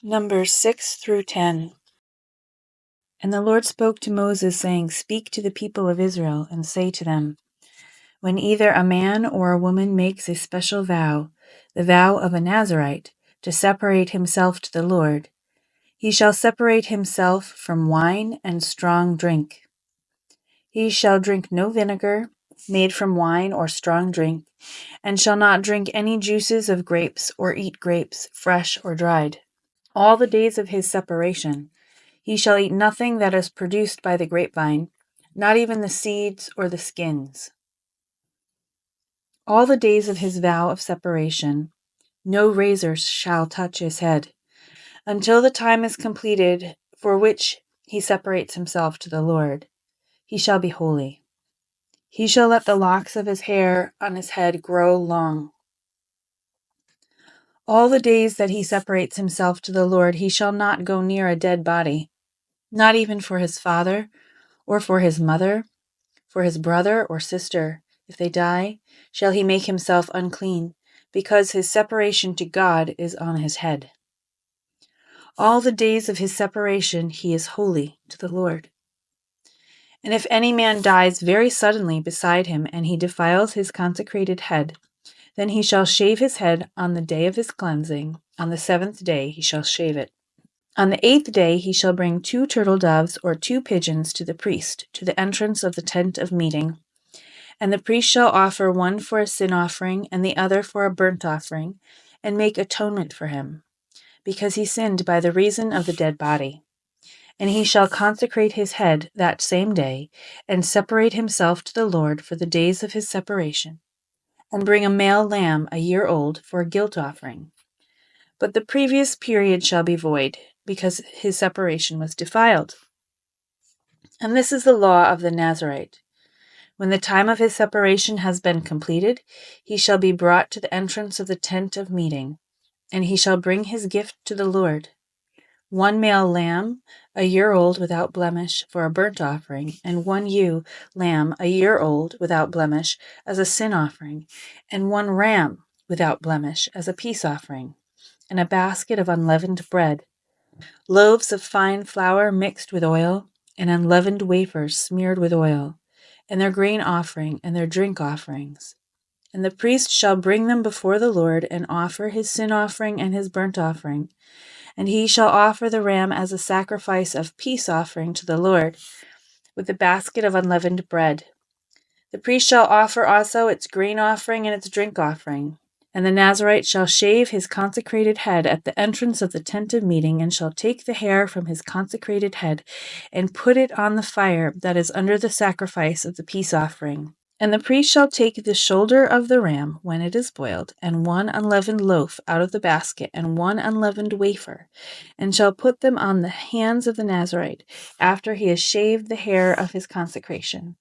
Numbers 6 through 10. And the Lord spoke to Moses, saying, Speak to the people of Israel, and say to them, When either a man or a woman makes a special vow, the vow of a Nazirite, to separate himself to the Lord, he shall separate himself from wine and strong drink. He shall drink no vinegar made from wine or strong drink, and shall not drink any juices of grapes or eat grapes, fresh or dried. All the days of his separation he shall eat nothing that is produced by the grapevine, not even the seeds or the skins. All the days of his vow of separation, no razor shall touch his head, until the time is completed for which he separates himself to the Lord. He shall be holy. He shall let the locks of his hair on his head grow long. All the days that he separates himself to the Lord, he shall not go near a dead body, not even for his father, or for his mother, for his brother or sister. If they die, shall he make himself unclean, because his separation to God is on his head. All the days of his separation he is holy to the Lord. And if any man dies very suddenly beside him, and he defiles his consecrated head, then he shall shave his head on the day of his cleansing. On the 7th day he shall shave it. On the 8th day he shall bring 2 turtle doves or 2 pigeons to the priest, to the entrance of the tent of meeting. And the priest shall offer one for a sin offering and the other for a burnt offering, and make atonement for him, because he sinned by the reason of the dead body. And he shall consecrate his head that same day, and separate himself to the Lord for the days of his separation, and bring a male lamb a year old for a guilt offering. But the previous period shall be void, because his separation was defiled. And this is the law of the Nazirite. When the time of his separation has been completed, he shall be brought to the entrance of the tent of meeting, and he shall bring his gift to the Lord: 1 male lamb, a year old without blemish, for a burnt offering, and 1 ewe lamb, a year old without blemish, as a sin offering, and 1 ram without blemish, as a peace offering, and a basket of unleavened bread, loaves of fine flour mixed with oil, and unleavened wafers smeared with oil, and their grain offering and their drink offerings. And the priest shall bring them before the Lord, and offer his sin offering and his burnt offering. And he shall offer the ram as a sacrifice of peace offering to the Lord, with the basket of unleavened bread. The priest shall offer also its grain offering and its drink offering. And the Nazirite shall shave his consecrated head at the entrance of the tent of meeting, and shall take the hair from his consecrated head, and put it on the fire that is under the sacrifice of the peace offering. And the priest shall take the shoulder of the ram when it is boiled, and 1 unleavened loaf out of the basket, and 1 unleavened wafer, and shall put them on the hands of the Nazirite, after he has shaved the hair of his consecration.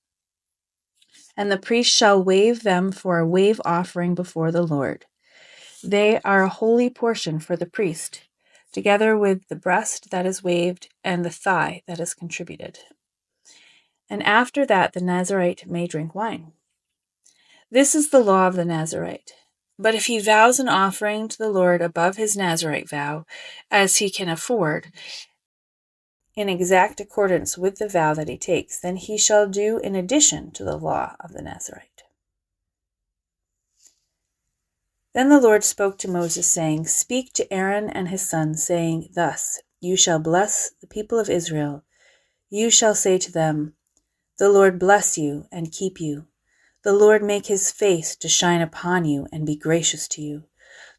And the priest shall wave them for a wave offering before the Lord. They are a holy portion for the priest, together with the breast that is waved and the thigh that is contributed. And after that the Nazirite may drink wine. This is the law of the Nazirite. But if he vows an offering to the Lord above his Nazirite vow, as he can afford, in exact accordance with the vow that he takes, then he shall do in addition to the law of the Nazirite. Then the Lord spoke to Moses, saying, Speak to Aaron and his sons, saying, Thus you shall bless the people of Israel. You shall say to them, The Lord bless you and keep you. The Lord make his face to shine upon you and be gracious to you.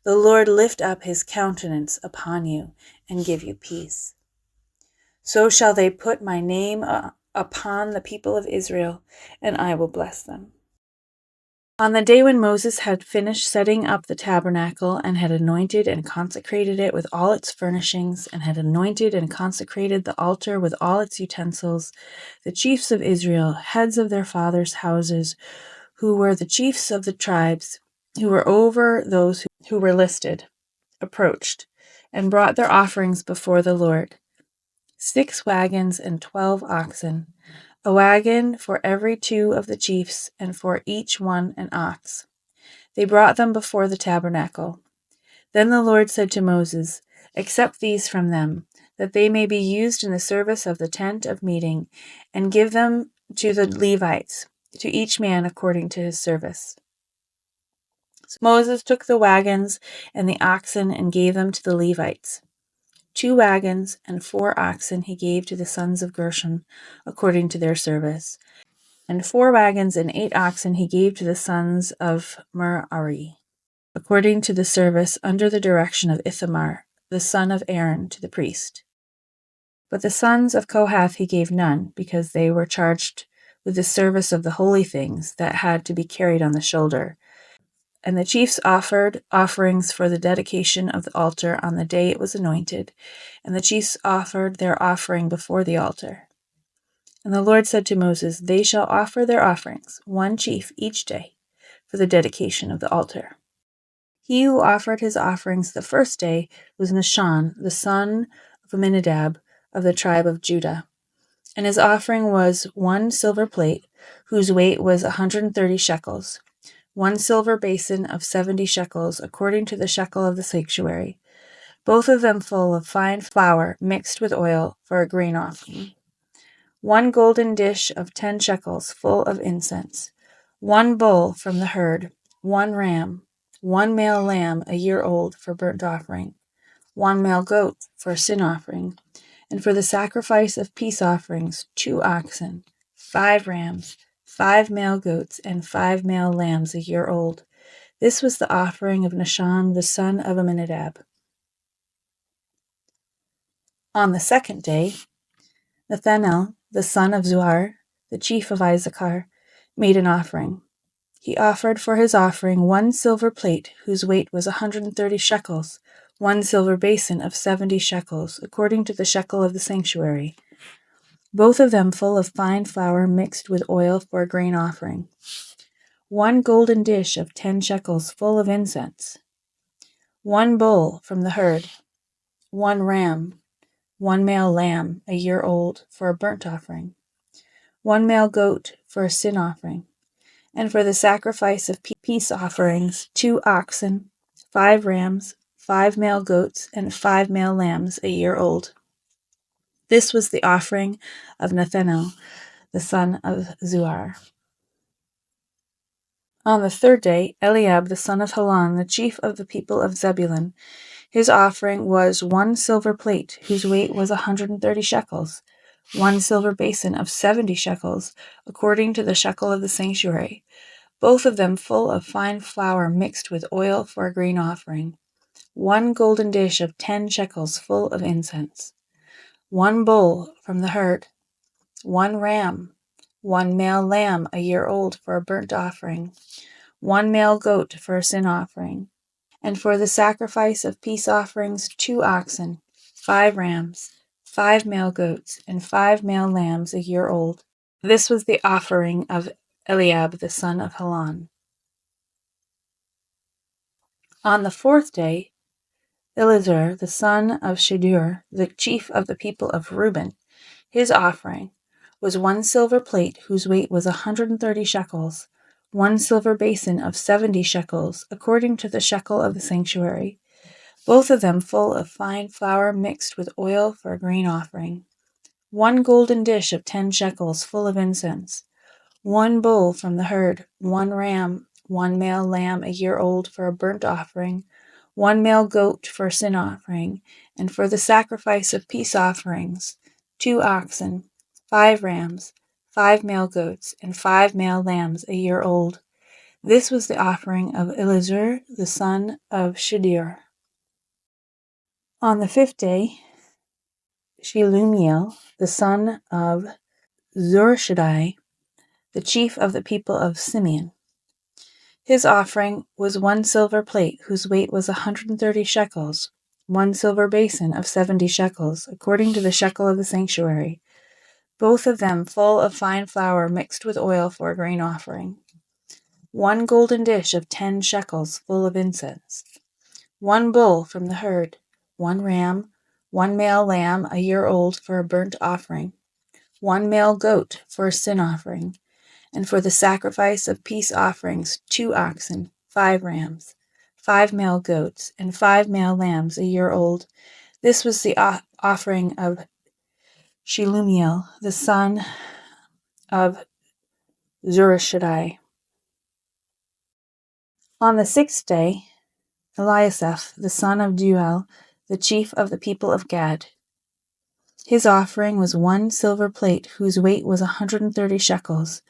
The Lord lift up his countenance upon you and give you peace. So shall they put my name upon the people of Israel, and I will bless them. On the day when Moses had finished setting up the tabernacle, and had anointed and consecrated it with all its furnishings, and had anointed and consecrated the altar with all its utensils, the chiefs of Israel, heads of their fathers' houses, who were the chiefs of the tribes, who were over those who were listed, approached, and brought their offerings before the Lord: 6 wagons and 12 oxen, a wagon for every 2 of the chiefs, and for each one an ox. They brought them before the tabernacle. Then the Lord said to Moses, Accept these from them, that they may be used in the service of the tent of meeting, and give them to the Levites, to each man according to his service." So Moses took the wagons and the oxen and gave them to the Levites. 2 wagons and 4 oxen he gave to the sons of Gershon according to their service, and 4 wagons and 8 oxen he gave to the sons of Merari, according to the service under the direction of Ithamar, the son of Aaron, to the priest. But the sons of Kohath he gave none, because they were charged with the service of the holy things that had to be carried on the shoulder. And the chiefs offered offerings for the dedication of the altar on the day it was anointed, and the chiefs offered their offering before the altar. And the Lord said to Moses, "They shall offer their offerings, 1 chief each day, for the dedication of the altar." He who offered his offerings the first day was Nahshon, the son of Amminadab, of the tribe of Judah. And his offering was 1 silver plate, whose weight was 130 shekels, 1 silver basin of 70 shekels, according to the shekel of the sanctuary, both of them full of fine flour mixed with oil for a grain offering, 1 golden dish of 10 shekels full of incense, 1 bull from the herd, 1 ram, 1 male lamb a year old for burnt offering, 1 male goat for a sin offering, and for the sacrifice of peace offerings 2 oxen, 5 rams, 5 male goats, and 5 male lambs a year old. This was the offering of Nahshon the son of Amminadab. On the second day, Nethanel the son of Zuar, the chief of Issachar, made an offering. He offered for his offering 1 silver plate, whose weight was 130 shekels, 1 silver basin of 70 shekels, according to the shekel of the sanctuary, both of them full of fine flour mixed with oil for a grain offering, 1 golden dish of 10 shekels full of incense, 1 bull from the herd, 1 ram, 1 male lamb a year old for a burnt offering, 1 male goat for a sin offering, and for the sacrifice of peace offerings 2 oxen, 5 rams, 5 male goats, and 5 male lambs a year old. This was the offering of Nethanel the son of Zuar. On the third day, Eliab the son of Helon, the chief of the people of Zebulun, his offering was 1 silver plate, whose weight was 130 shekels, 1 silver basin of 70 shekels, according to the shekel of the sanctuary, both of them full of fine flour mixed with oil for a grain offering, 1 golden dish of 10 shekels full of incense, 1 bull from the herd, 1 ram, 1 male lamb a year old for a burnt offering, 1 male goat for a sin offering, and for the sacrifice of peace offerings 2 oxen, 5 rams, 5 male goats, and 5 male lambs a year old. This was the offering of Eliab the son of Helon. On the fourth day, Elizur the son of Shedeur, the chief of the people of Reuben, his offering was 1 silver plate, whose weight was 130 shekels, 1 silver basin of 70 shekels, according to the shekel of the sanctuary, both of them full of fine flour mixed with oil for a grain offering, 1 golden dish of 10 shekels full of incense, 1 bull from the herd, 1 ram, 1 male lamb a year old for a burnt offering, 1 male goat for a sin offering, and for the sacrifice of peace offerings 2 oxen, 5 rams, 5 male goats, and 5 male lambs a year old. This was the offering of Elizur the son of Shedeur. On the fifth day, Shelumiel the son of Zurishaddai, the chief of the people of Simeon, his offering was 1 silver plate, whose weight was 130 shekels, 1 silver basin of 70 shekels, according to the shekel of the sanctuary, both of them full of fine flour mixed with oil for a grain offering, 1 golden dish of 10 shekels full of incense, 1 bull from the herd, 1 ram, 1 male lamb a year old for a burnt offering, 1 male goat for a sin offering, and for the sacrifice of peace offerings 2 oxen, 5 rams, 5 male goats, and 5 male lambs a year old. This was the offering of Shelumiel, the son of Zurishaddai. On the 6th day, Eliasaph, the son of Deuel, the chief of the people of Gad. His offering was 1 silver plate whose weight was 130 shekels,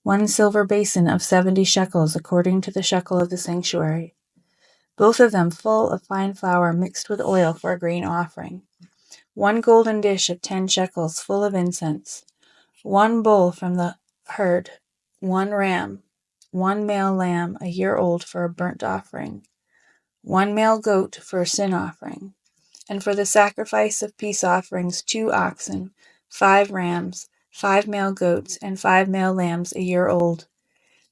1 silver basin of 70 shekels according to the shekel of the sanctuary, both of them full of fine flour mixed with oil for a grain offering, 1 golden dish of 10 shekels full of incense, 1 bull from the herd, 1 ram, 1 male lamb a year old for a burnt offering, 1 male goat for a sin offering, and for the sacrifice of peace offerings 2 oxen, 5 rams, 5 male goats, and 5 male lambs a year old.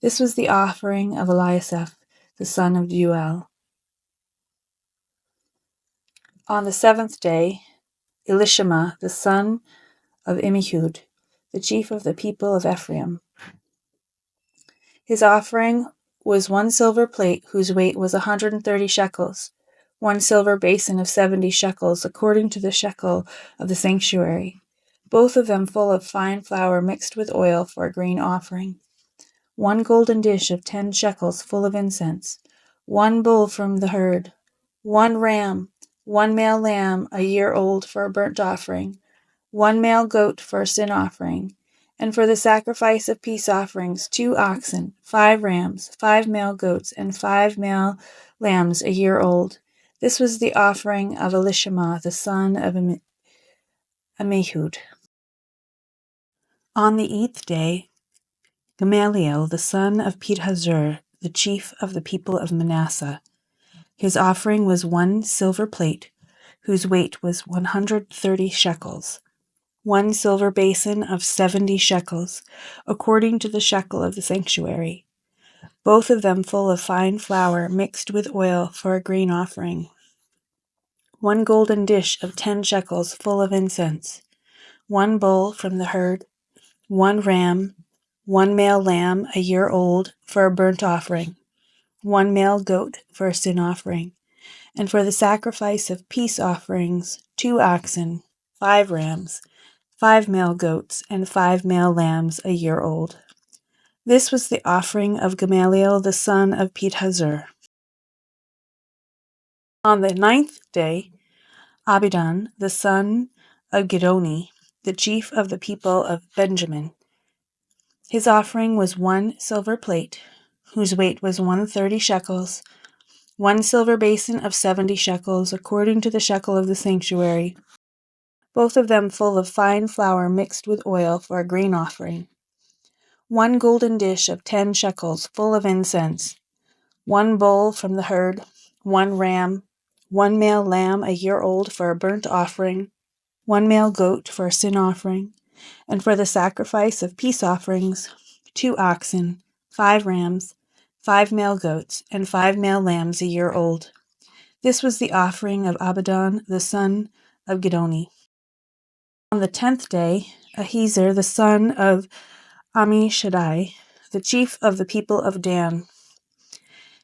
This was the offering of Eliasaph, the son of Deuel. On the 7th day, Elishama, the son of Ammihud, the chief of the people of Ephraim. His offering was 1 silver plate whose weight was 130 shekels, 1 silver basin of 70 shekels according to the shekel of the sanctuary, both of them full of fine flour mixed with oil for a grain offering, 1 golden dish of 10 shekels full of incense, 1 bull from the herd, 1 ram, 1 male lamb a year old for a burnt offering, 1 male goat for a sin offering, and for the sacrifice of peace offerings 2 oxen, 5 rams, 5 male goats, and 5 male lambs a year old. This was the offering of Elishama, the son of Ammihud. On the 8th day, Gamaliel, the son of Pedahzur, the chief of the people of Manasseh. His offering was 1 silver plate, whose weight was 130 shekels, 1 silver basin of 70 shekels, according to the shekel of the sanctuary, both of them full of fine flour mixed with oil for a grain offering, 1 golden dish of 10 shekels full of incense, 1 bull from the herd, 1 ram, 1 male lamb a year old for a burnt offering, 1 male goat for a sin offering, and for the sacrifice of peace offerings 2 oxen, 5 rams, 5 male goats, and 5 male lambs a year old. This was the offering of Gamaliel the son of Pedahzur. On the 9th day, Abidan the son of Gidoni, the chief of the people of Benjamin. His offering was 1 silver plate, whose weight was 130 shekels, 1 silver basin of 70 shekels, according to the shekel of the sanctuary, both of them full of fine flour mixed with oil for a grain offering, 1 golden dish of 10 shekels full of incense, 1 bull from the herd, 1 ram, 1 male lamb a year old for a burnt offering, 1 male goat for a sin offering, and for the sacrifice of peace offerings, 2 oxen, 5 rams, 5 male goats, and 5 male lambs a year old. This was the offering of Abidan the son of Gidoni. On the 10th day, Ahiezer the son of Ammishaddai, the chief of the people of Dan.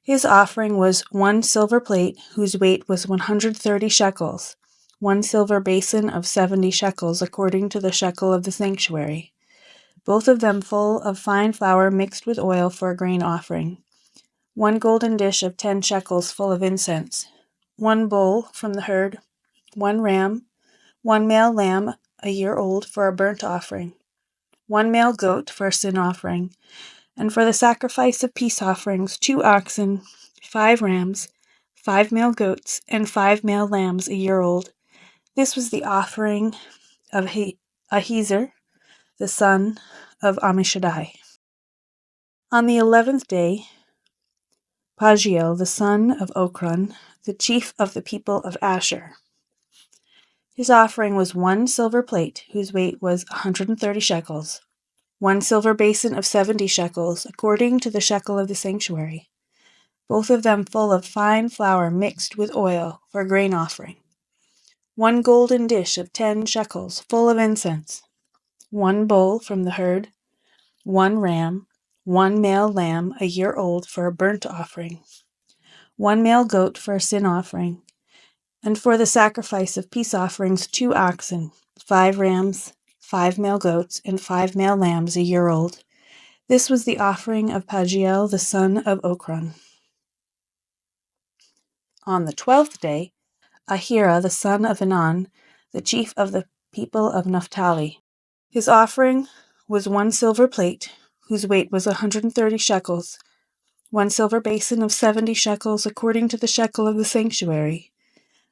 His offering was 1 silver plate whose weight was 130 shekels, 1 silver basin of 70 shekels according to the shekel of the sanctuary, both of them full of fine flour mixed with oil for a grain offering, 1 golden dish of 10 shekels full of incense, 1 bull from the herd, 1 ram, 1 male lamb a year old for a burnt offering, 1 male goat for a sin offering, and for the sacrifice of peace offerings 2 oxen, 5 rams, 5 male goats, and 5 male lambs a year old. This was the offering of Ahiezer, the son of Ammishaddai. On the 11th day, Pagiel, the son of Ochran, the chief of the people of Asher. His offering was 1 silver plate, whose weight was 130 shekels, 1 silver basin of 70 shekels, according to the shekel of the sanctuary, both of them full of fine flour mixed with oil for a grain offering, 1 golden dish of 10 shekels full of incense, 1 bull from the herd, 1 ram, 1 male lamb a year old for a burnt offering, 1 male goat for a sin offering, And for the sacrifice of peace offerings, 2 oxen, 5 rams, 5 male goats, and 5 male lambs a year old. This was the offering of Pagiel the son of Ochran. On the 12th day, Ahira the son of Enan, the chief of the people of Naphtali. His offering was 1 silver plate, whose weight was 130 shekels, 1 silver basin of 70 shekels according to the shekel of the sanctuary,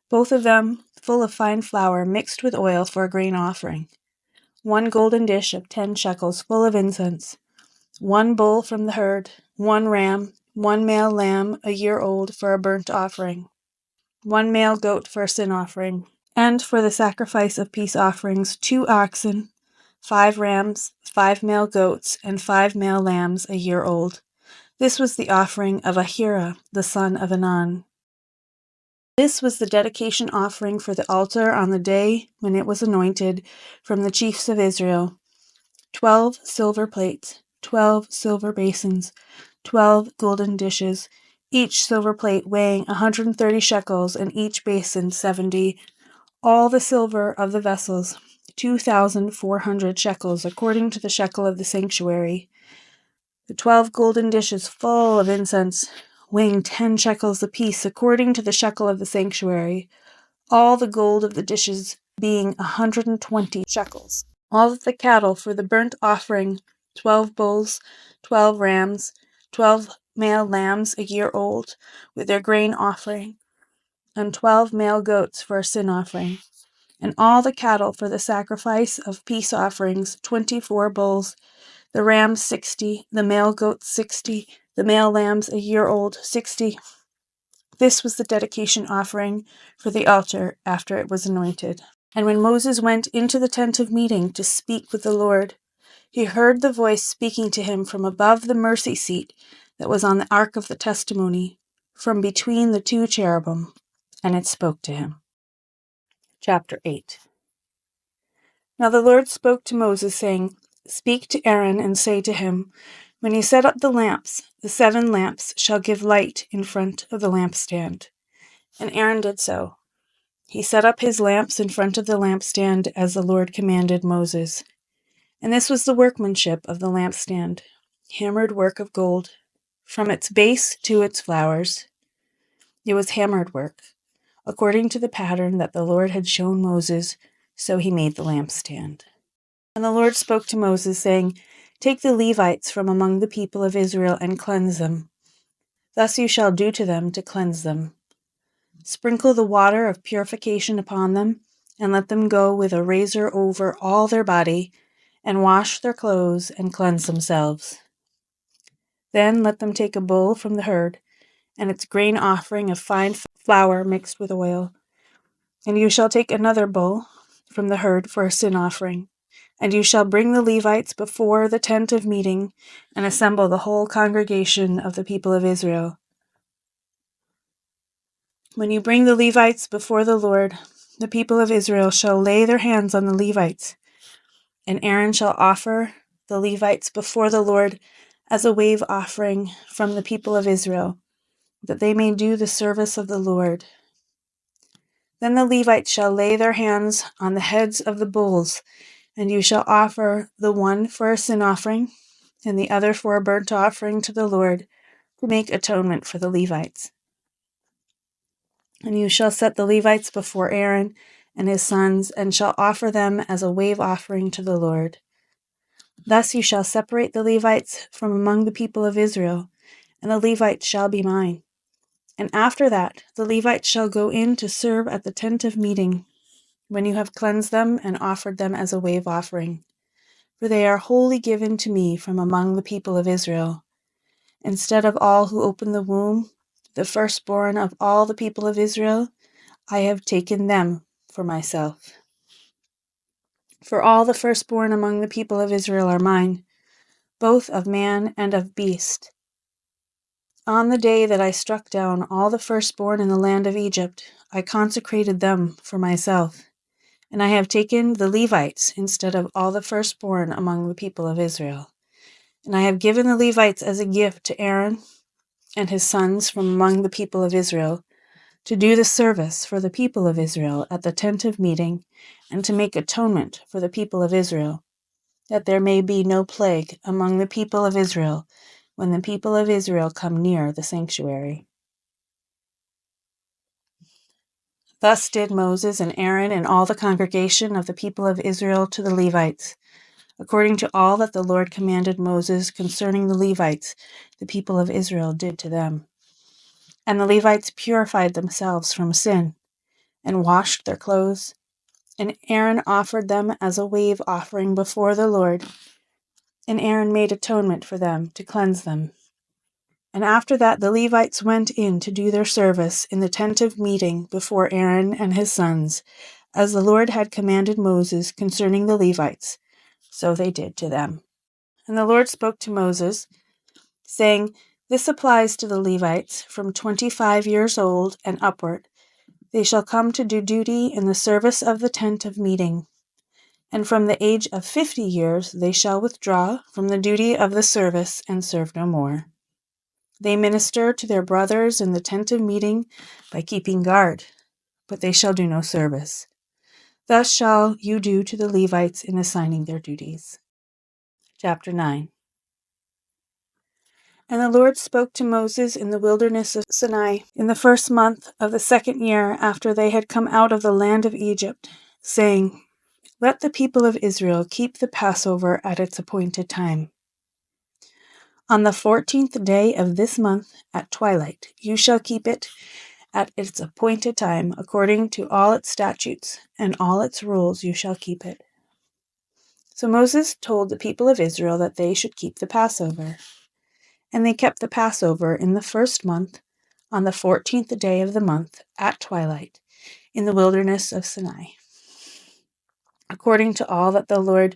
both of them full of fine flour mixed with oil for a grain offering, 1 golden dish of 10 shekels full of incense, 1 bull from the herd, 1 ram, 1 male lamb a year old for a burnt offering, 1 male goat for a sin offering, and for the sacrifice of peace offerings, 2 oxen, 5 rams, 5 male goats, and 5 male lambs a year old. This was the offering of Ahira, the son of Enan. This was the dedication offering for the altar on the day when it was anointed from the chiefs of Israel. 12 silver plates, 12 silver basins, 12 golden dishes, each silver plate weighing 130 shekels, and each basin 70. All the silver of the vessels, 2,400 shekels, according to the shekel of the sanctuary. The 12 golden dishes full of incense, weighing 10 shekels apiece, according to the shekel of the sanctuary. All the gold of the dishes being 120 shekels. All of the cattle for the burnt offering, 12 bulls, 12 rams, 12 male lambs a year old, with their grain offering, and 12 male goats for a sin offering. And all the cattle for the sacrifice of peace offerings, 24 bulls, the rams 60, the male goats 60, the male lambs a year old 60. This was the dedication offering for the altar after it was anointed. And when Moses went into the tent of meeting to speak with the Lord, he heard the voice speaking to him from above the mercy seat that was on the ark of the testimony, from between the 2 cherubim, and it spoke to him. Chapter 8. Now the Lord spoke to Moses, saying, Speak to Aaron and say to him, When you set up the lamps, the 7 lamps shall give light in front of the lampstand. And Aaron did so. He set up his lamps in front of the lampstand as the Lord commanded Moses. And this was the workmanship of the lampstand, hammered work of gold, from its base to its flowers. It was hammered work, according to the pattern that the Lord had shown Moses, so he made the lampstand. And the Lord spoke to Moses, saying, Take the Levites from among the people of Israel and cleanse them. Thus you shall do to them to cleanse them. Sprinkle the water of purification upon them, and let them go with a razor over all their body, and wash their clothes and cleanse themselves. Then let them take a bull from the herd, and its grain offering of fine flour mixed with oil. And you shall take another bull from the herd for a sin offering. And you shall bring the Levites before the tent of meeting, and assemble the whole congregation of the people of Israel. When you bring the Levites before the Lord, the people of Israel shall lay their hands on the Levites, and Aaron shall offer the Levites before the Lord as a wave offering from the people of Israel, that they may do the service of the Lord. Then the Levites shall lay their hands on the heads of the bulls, and you shall offer the one for a sin offering, and the other for a burnt offering to the Lord, to make atonement for the Levites. And you shall set the Levites before Aaron and his sons, and shall offer them as a wave offering to the Lord. Thus you shall separate the Levites from among the people of Israel, and the Levites shall be mine. And after that the Levites shall go in to serve at the tent of meeting, when you have cleansed them and offered them as a wave offering. For they are wholly given to me from among the people of Israel. Instead of all who open the womb, the firstborn of all the people of Israel, I have taken them for myself. For all the firstborn among the people of Israel are mine, both of man and of beast. On the day that I struck down all the firstborn in the land of Egypt, I consecrated them for myself, and I have taken the Levites instead of all the firstborn among the people of Israel. And I have given the Levites as a gift to Aaron and his sons from among the people of Israel, to do the service for the people of Israel at the tent of meeting, and to make atonement for the people of Israel, that there may be no plague among the people of Israel when the people of Israel come near the sanctuary. Thus did Moses and Aaron and all the congregation of the people of Israel to the Levites, according to all that the Lord commanded Moses concerning the Levites, the people of Israel did to them. And the Levites purified themselves from sin, and washed their clothes, and Aaron offered them as a wave offering before the Lord, and Aaron made atonement for them to cleanse them. And after that the Levites went in to do their service in the tent of meeting before Aaron and his sons, as the Lord had commanded Moses concerning the Levites, so they did to them. And the Lord spoke to Moses, saying, This applies to the Levites from 25 years old and upward. They shall come to do duty in the service of the tent of meeting. And from the age of 50 years they shall withdraw from the duty of the service and serve no more. They minister to their brothers in the tent of meeting by keeping guard, but they shall do no service. Thus shall you do to the Levites in assigning their duties. Chapter 9. And the Lord spoke to Moses in the wilderness of Sinai in the first month of the second year after they had come out of the land of Egypt, saying, Let the people of Israel keep the Passover at its appointed time. On the 14th day of this month at twilight you shall keep it at its appointed time, according to all its statutes and all its rules you shall keep it. So Moses told the people of Israel that they should keep the Passover. And they kept the Passover in the first month, on the 14th day of the month, at twilight, in the wilderness of Sinai. According to all that the Lord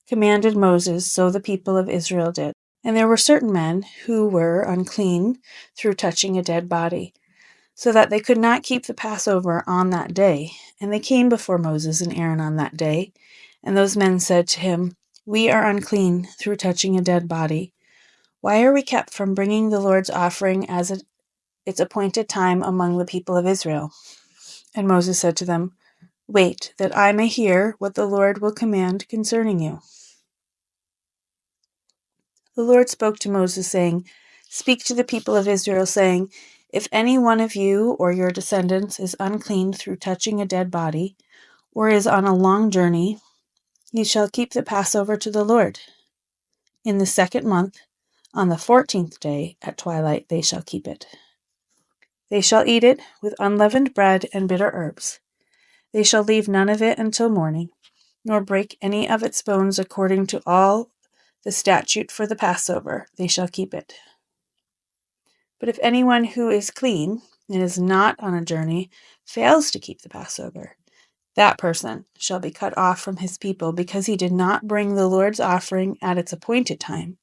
commanded Moses, so the people of Israel did. And there were certain men who were unclean through touching a dead body, so that they could not keep the Passover on that day. And they came before Moses and Aaron on that day. And those men said to him, We are unclean through touching a dead body. Why are we kept from bringing the Lord's offering as its appointed time among the people of Israel? And Moses said to them, Wait, that I may hear what the Lord will command concerning you. The Lord spoke to Moses, saying, Speak to the people of Israel, saying, If any one of you or your descendants is unclean through touching a dead body, or is on a long journey, you shall keep the Passover to the Lord. In the second month, on the 14th day at twilight, they shall keep it. They shall eat it with unleavened bread and bitter herbs. They shall leave none of it until morning, nor break any of its bones according to all the statute for the Passover. They shall keep it. But if anyone who is clean and is not on a journey fails to keep the Passover, that person shall be cut off from his people because he did not bring the Lord's offering at its appointed time.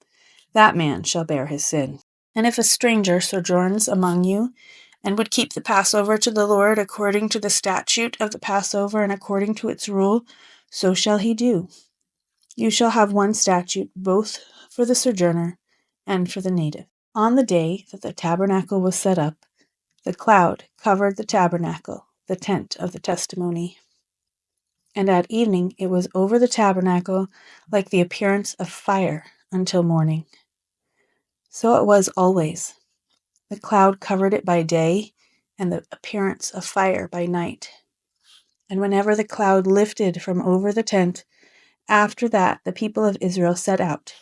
That man shall bear his sin. And if a stranger sojourns among you, and would keep the Passover to the Lord according to the statute of the Passover and according to its rule, so shall he do. You shall have one statute both for the sojourner and for the native. On the day that the tabernacle was set up, the cloud covered the tabernacle, the tent of the testimony. And at evening it was over the tabernacle like the appearance of fire until morning. So it was always. The cloud covered it by day, and the appearance of fire by night. And whenever the cloud lifted from over the tent, after that the people of Israel set out.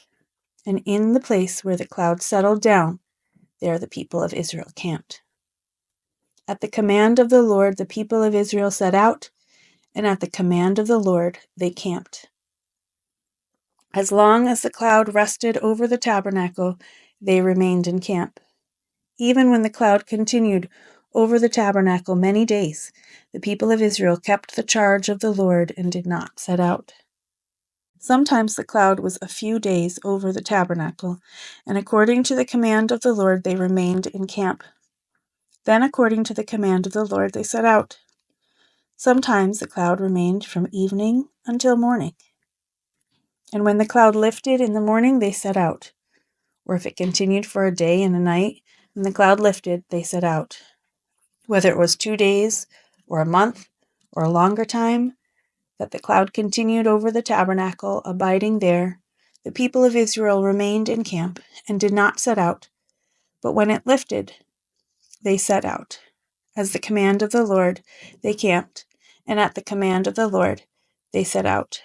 And in the place where the cloud settled down, there the people of Israel camped. At the command of the Lord the people of Israel set out, and at the command of the Lord they camped. As long as the cloud rested over the tabernacle, they remained in camp. Even when the cloud continued over the tabernacle many days, the people of Israel kept the charge of the Lord and did not set out. Sometimes the cloud was a few days over the tabernacle, and according to the command of the Lord they remained in camp. Then according to the command of the Lord they set out. Sometimes the cloud remained from evening until morning. And when the cloud lifted in the morning they set out. Or if it continued for a day and a night, and the cloud lifted, they set out. whether it was 2 days or a month or a longer time, that the cloud continued over the tabernacle, abiding there, the people of Israel remained in camp and did not set out. But when it lifted, they set out. As the command of the Lord, they camped, and at the command of the Lord, they set out.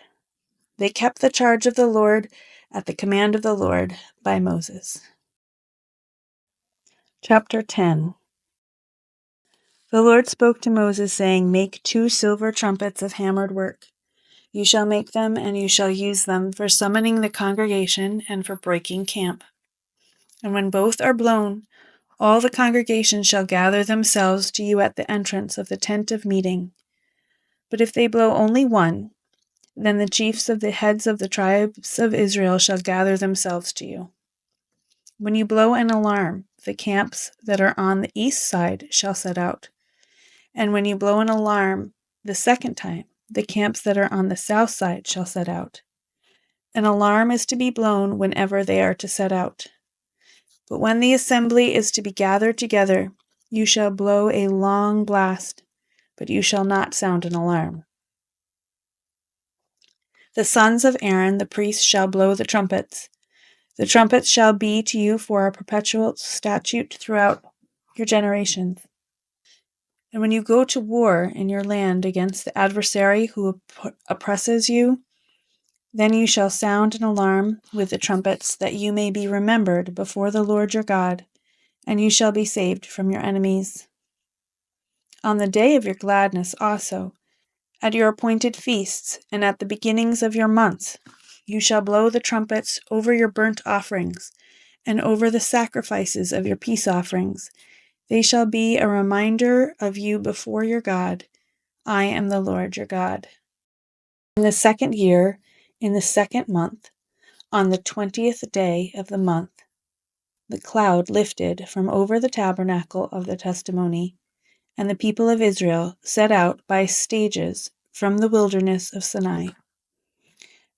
They kept the charge of the Lord at the command of the Lord by Moses. Chapter 10. The Lord spoke to Moses, saying, Make 2 silver trumpets of hammered work. You shall make them, and you shall use them for summoning the congregation and for breaking camp. And when both are blown, all the congregation shall gather themselves to you at the entrance of the tent of meeting. But if they blow only one, then the chiefs of the heads of the tribes of Israel shall gather themselves to you. When you blow an alarm, the camps that are on the east side shall set out. And when you blow an alarm the second time, the camps that are on the south side shall set out. An alarm is to be blown whenever they are to set out. But when the assembly is to be gathered together, you shall blow a long blast, but you shall not sound an alarm. The sons of Aaron the priest shall blow the trumpets. The trumpets shall be to you for a perpetual statute throughout your generations. And when you go to war in your land against the adversary who oppresses you, then you shall sound an alarm with the trumpets, that you may be remembered before the Lord your God, and you shall be saved from your enemies. On the day of your gladness also, at your appointed feasts, and at the beginnings of your months, you shall blow the trumpets over your burnt offerings, and over the sacrifices of your peace offerings. They shall be a reminder of you before your God. I am the Lord your God. In the 2nd year, in the 2nd month, on the 20th day of the month, the cloud lifted from over the tabernacle of the testimony, and the people of Israel set out by stages from the wilderness of Sinai.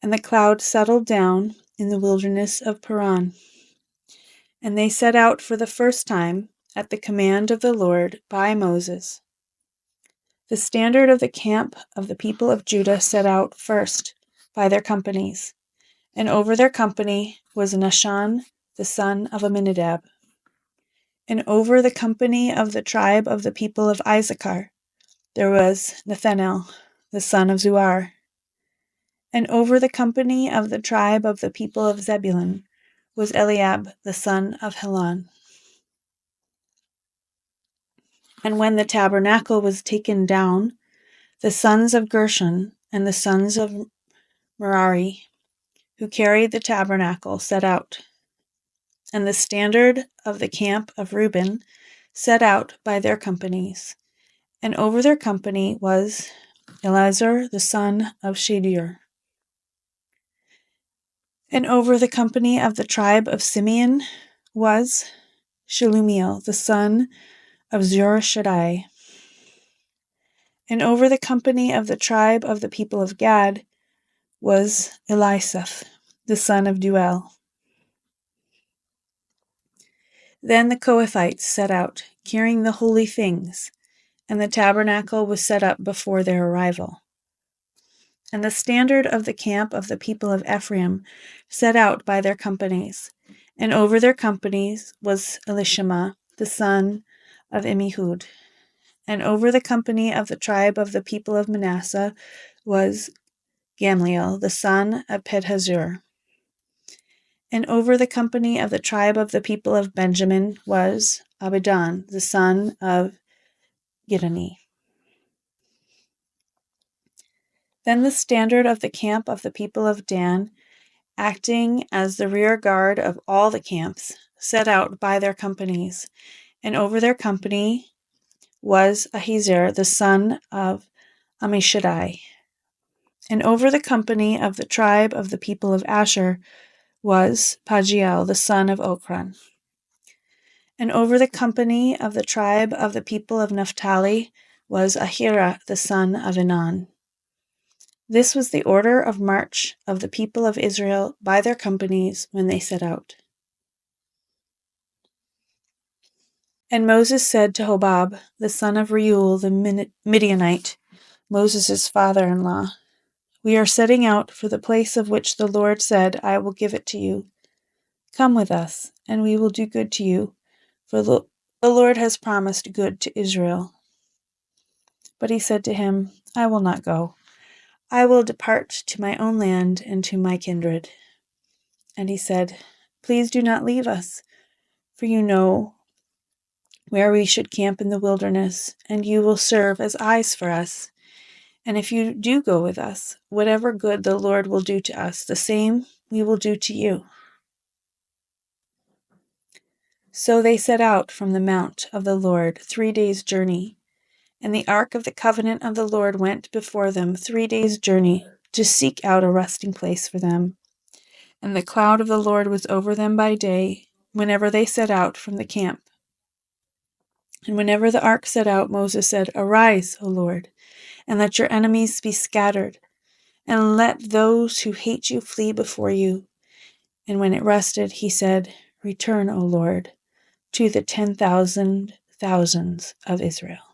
And the cloud settled down in the wilderness of Paran. And they set out for the first time at the command of the Lord by Moses. The standard of the camp of the people of Judah set out first by their companies, and over their company was Nahshon the son of Amminadab. And over the company of the tribe of the people of Issachar there was Nethanel the son of Zuar. And over the company of the tribe of the people of Zebulun was Eliab the son of Helon. And when the tabernacle was taken down, the sons of Gershon and the sons of Merari, who carried the tabernacle, set out. And the standard of the camp of Reuben set out by their companies. And over their company was Eleazar the son of Shadir. And over the company of the tribe of Simeon was Shelumiel the son of Zurishaddai. And over the company of the tribe of the people of Gad was Elisaph, the son of Duel. Then the Kohathites set out, carrying the holy things, and the tabernacle was set up before their arrival. And the standard of the camp of the people of Ephraim set out by their companies, and over their companies was Elishama, the son of Ammihud. And over the company of the tribe of the people of Manasseh was Gamliel, the son of Pedhazur. And over the company of the tribe of the people of Benjamin was Abidan, the son of Gidoni. Then the standard of the camp of the people of Dan, acting as the rear guard of all the camps, set out by their companies. And over their company was Ahiezer, the son of Ammishaddai. And over the company of the tribe of the people of Asher was Pagiel, the son of Okran. And over the company of the tribe of the people of Naphtali was Ahira, the son of Enan. This was the order of march of the people of Israel by their companies when they set out. And Moses said to Hobab, the son of Reuel the Midianite, Moses' father-in-law, "We are setting out for the place of which the Lord said, 'I will give it to you.' Come with us, and we will do good to you, for the Lord has promised good to Israel." But he said to him, "I will not go. I will depart to my own land and to my kindred." And he said, "Please do not leave us, for you know where we should camp in the wilderness, and you will serve as eyes for us. And if you do go with us, whatever good the Lord will do to us, the same we will do to you." So they set out from the mount of the Lord 3 days' journey, and the ark of the covenant of the Lord went before them 3 days' journey to seek out a resting place for them. And the cloud of the Lord was over them by day, whenever they set out from the camp. And whenever the ark set out, Moses said, "Arise, O Lord, and let your enemies be scattered, and let those who hate you flee before you." And when it rested, he said, "Return, O Lord, to the 10,000 thousands of Israel."